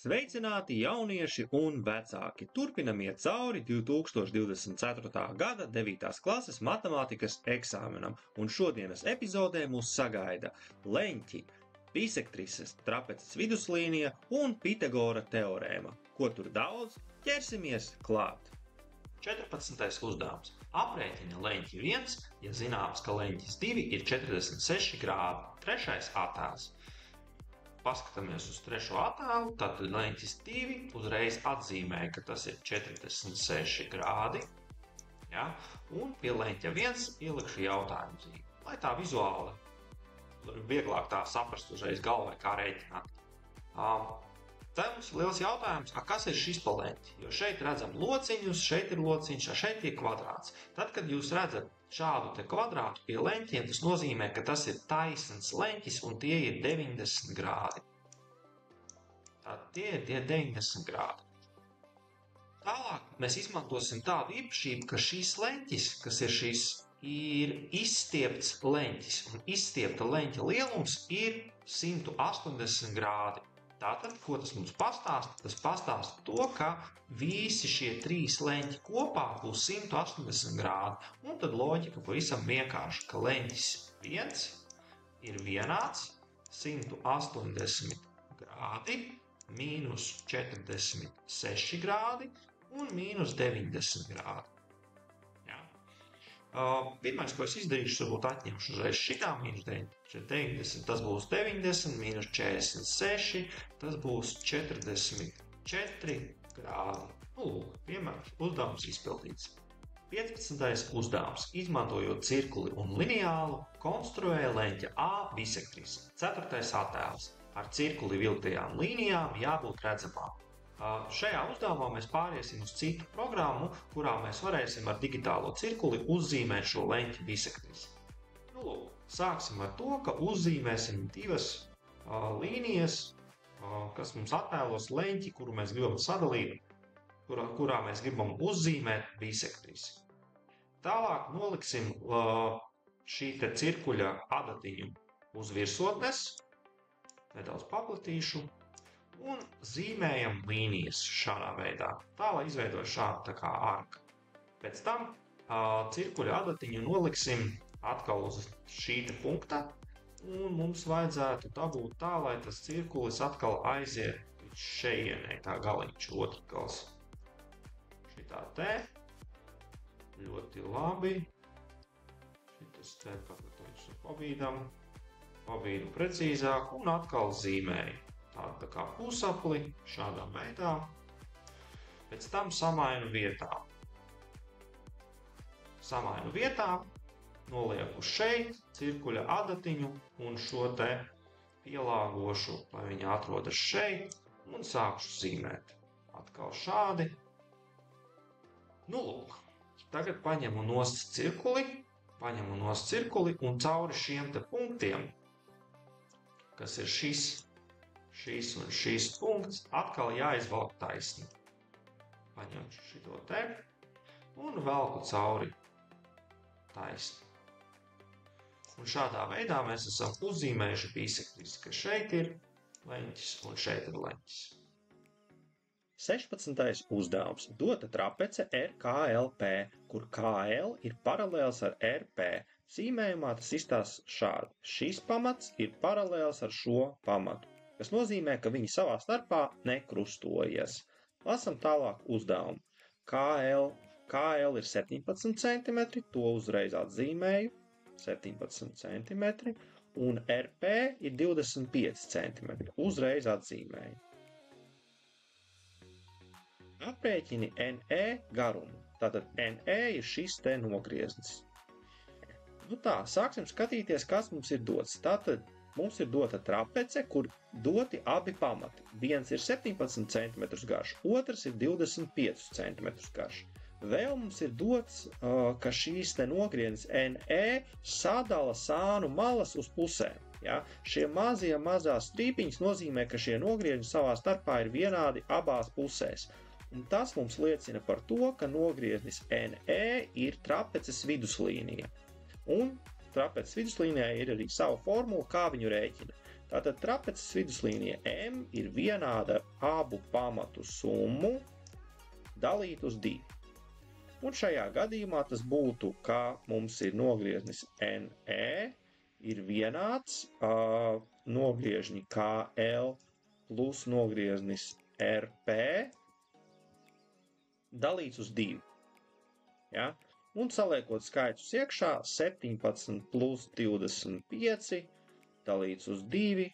Sveicināti jaunieši un vecāki! Turpinam iet cauri 2024. gada 9. klases matemātikas eksāmenam, un šodienas epizodē mūs sagaida leņķi, bisektrises, trapeces viduslīnija un Pitagora teorēma. Ko tur daudz? Ķersimies klāt! 14. uzdevums. Aprēķina leņķi 1, ja zināms, ka leņķis 2 ir 46 grādi. Trešais attēls. Paskatāmies uz trešo attēlu, tad leņķis 2 uzreiz atzīmē, ka tas ir 46 grādi. Ja? Un pie leņķa 1 ielikšu jautājumu zīmi, lai tā vizuāli vieglāk tā saprast uzreiz galvai, kā rēķināt. Te mums ir liels jautājums, kas ir šis pa leņķi? Jo šeit redzam lociņus, šeit ir lociņš, šeit ir kvadrāts. Tad, kad jūs redzat šādu te kvadrātu pie leņķiem, tas nozīmē, ka tas ir taisns leņķis un tie ir 90 grādi. Tad tie ir tie 90 grādi. Tālāk mēs izmantosim tādu īpašību, ka šīs leņķis, kas ir šīs, ir izstiepts leņķis. Un izstiepta leņķa lielums ir 180 grādi. Tātad, ko tas mums pastāsta? Tas pastāsta to, ka visi šie trīs leņķi kopā būs 180 grādi. Un tad loģika pavisam vienkārši, ka leņķis 1 ir vienāds 180 grādi, mīnus 46 grādi un mīnus 90 grādi. Pirmais, ko es izdarīšu, varbūt atņemšu uzreiz šitā mīnus 90, tas būs 90, mīnus 46, tas būs 44 grādi. Piemēram, uzdevums izpildīts. 15. uzdevums. Izmantojot cirkuli un lineālu, konstruē leņķa A bisektrisi. 4. attēls. Ar cirkuli vilktajām līnijām jābūt redzamām. Šajā uzdevumā mēs pāriesim uz citu programmu, kurā mēs varēsim ar digitālo cirkuli uzzīmēt šo leņķa bisektrisi. Sāksim ar to, ka uzzīmēsim divas līnijas, kas mums attēlos leņķi, kuru mēs gribam sadalīt, kurā mēs gribam uzzīmēt bisektrisi. Tālāk noliksim šī te cirkuļa adatiņu uz virsotnes, nedaudz paplatīšu, un zīmējam līnijas šādā veidā, tā lai izveidoja šādu tā kā arka. Pēc tam cirkuļa adatiņu noliksim atkal uz šī te punkta, un mums vajadzētu dabūt tā, lai tas cirkulis atkal aiziet līdz šeienei, tā galiņš otrgals. Šitā te, ļoti labi. Šitas te pabīdu precīzāk un atkal zīmēju. Tā kā pusapli, šādā veidā. Pēc tam samainu vietā. Samainu vietā, nolieku šeit cirkuļa adatiņu un šo te pielāgošu, lai viņa atrodas šeit, un sākšu zīmēt. Atkal šādi. Tagad paņemu nost cirkuli un cauri šiem te punktiem, kas ir šis un šīs punkts, atkal jāizvelk taisni. Paņemšu šito te un velku cauri taisni. Un šādā veidā mēs esam uzzīmējuši bisektrisi, ka šeit ir leņķis un šeit ir leņķis. 16. uzdevums. Dota trapece RKLP, kur KL ir paralēls ar RP. Zīmējumā tas izstāsta šādi. Šis pamats ir paralēls ar šo pamatu, kas nozīmē, ka viņi savā starpā nekrustojas. Lasam tālāk uzdevumu. KL ir 17 cm, to uzreiz atzīmēju, 17 cm, un RP ir 25 cm, uzreiz atzīmēju. Aprēķini NE garumu, tātad NE ir šis te nogrieznis. Sāksim skatīties, kas mums ir dots. Tātad mums ir dota trapece, kur doti abi pamati. Viens ir 17 cm garš, otrs ir 25 cm garš. Vēl mums ir dots, ka šīs te nogrieznes NE sadala sānu malas uz pusēm. Ja? Šie mazās strīpiņas nozīmē, ka šie nogriezņi savā starpā ir vienādi abās pusēs. Un tas mums liecina par to, ka nogrieznis NE ir trapeces viduslīnija. Un trapeces viduslīnijai ir arī sava formula, kā viņu rēķina. Tātad trapeces viduslīnija M ir vienāda ar abu pamatu summu dalīt uz 2. Un šajā gadījumā tas būtu, ka mums ir nogrieznis NE ir vienāds nogriežņi KL plus nogrieznis RP dalīts uz 2. Ja? Un saliekot skaitus iekšā, 17 plus 25 dalīts uz 2,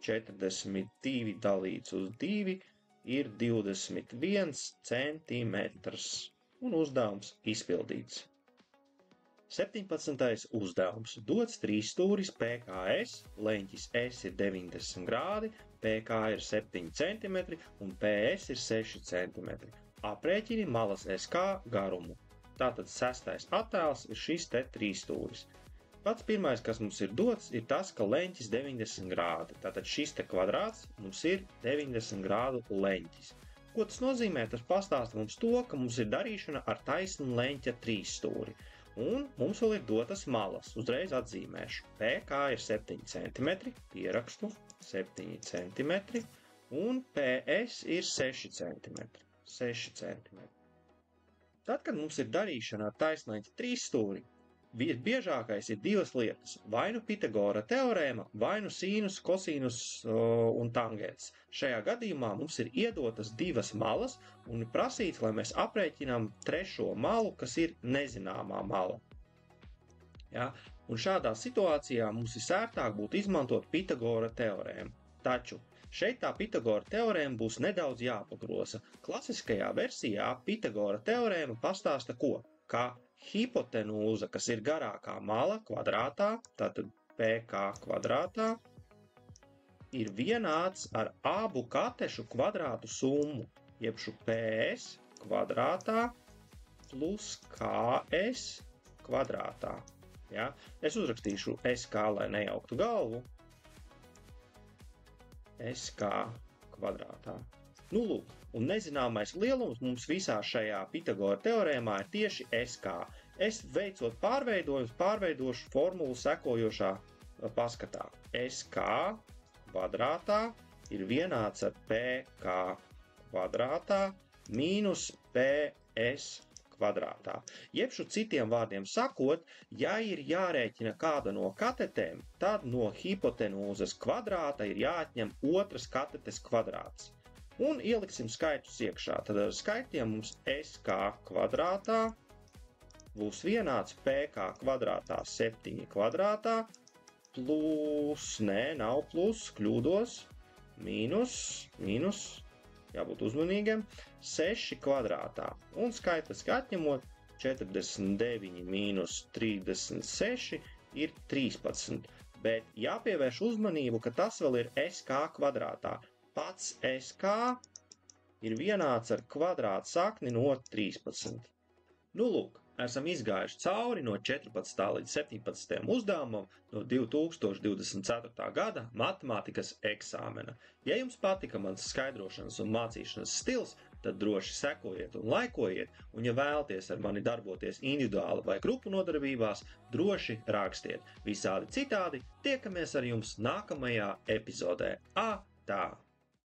42 dalīts uz 2 ir 21 centimetrs. Un uzdevums izpildīts. 17. uzdevums. Dots trīsstūris PKS, leņķis S ir 90 grādi, PK ir 7 cm un PS ir 6 cm. Aprēķini malas SK garumu. Tātad 6. attēls ir šis te trīsstūris. Pats pirmais, kas mums ir dots, ir tas, ka leņķis 90 grādi. Tātad šis te kvadrāts mums ir 90 grādu leņķis. Ko tas nozīmē? Tas pastāsta mums to, ka mums ir darīšana ar taisnu leņķa trīsstūri. Un mums vēl ir dotas malas. Uzreiz atzīmēšu. PK ir 7 cm, pierakstu 7 cm, un PS ir 6 cm. 6 cm. Tad, kad mums ir darīšana ar taisnleņķa trīsstūri, biežākais ir divas lietas. Vai nu Pitagora teorēma, vai nu sīnus, kosinus un tangents. Šajā gadījumā mums ir iedotas divas malas un ir prasīts, lai mēs aprēķinām trešo malu, kas ir nezināmā mala. Ja? Un šādā situācijā mums ir sērtāk būtu izmantot Pitagora teorēmu. Taču šeit tā Pitagora teorēma būs nedaudz jāpagroza. Klasiskajā versijā Pitagora teorēma pastāsta ko? Ka hipotenūza, kas ir garākā mala kvadrātā, tātad PK kvadrātā, ir vienāds ar abu katešu kvadrātu summu, jeb šo PS kvadrātā plus KS kvadrātā. Ja? Es uzrakstīšu SK, lai nejauktu galvu. SK kvadrātā. Nu, lūk, un nezināmais lielums mums visā šajā Pitagora teorēmā ir tieši SK. Es veicot pārveidojumus, pārveidošu formulu sekojošā paskatā. SK kvadrātā ir vienāds ar PK kvadrātā mīnus PS kvadrātā. Jebšu citiem vārdiem sakot, ja ir jārēķina kāda no katetēm, tad no hipotenūzes kvadrāta ir jāatņem otras katetes kvadrāts. Un ieliksim skaitus iekšā. Tad ar skaitiem mums SK kvadrātā būs vienāds PK kvadrātā 7 kvadrātā plus, nav plus, kļūdos, mīnus, jābūt uzmanīgiem, 6 kvadrātā. Un skaitliski atņemot 49 mīnus 36 ir 13. Bet jāpievērš uzmanību, ka tas vēl ir SK kvadrātā. Pats SK ir vienāds ar kvadrāta sakni no 13. Nu, lūk, esam izgājuši cauri no 14. līdz 17. uzdevumam no 2024. gada matemātikas eksāmena. Ja jums patika mans skaidrošanas un mācīšanas stils, tad droši sekojiet un laikojiet, un ja vēlaties ar mani darboties individuāli vai grupu nodarbībās, droši rakstiet. Visādi citādi tiekamies ar jums nākamajā epizodē. Tā!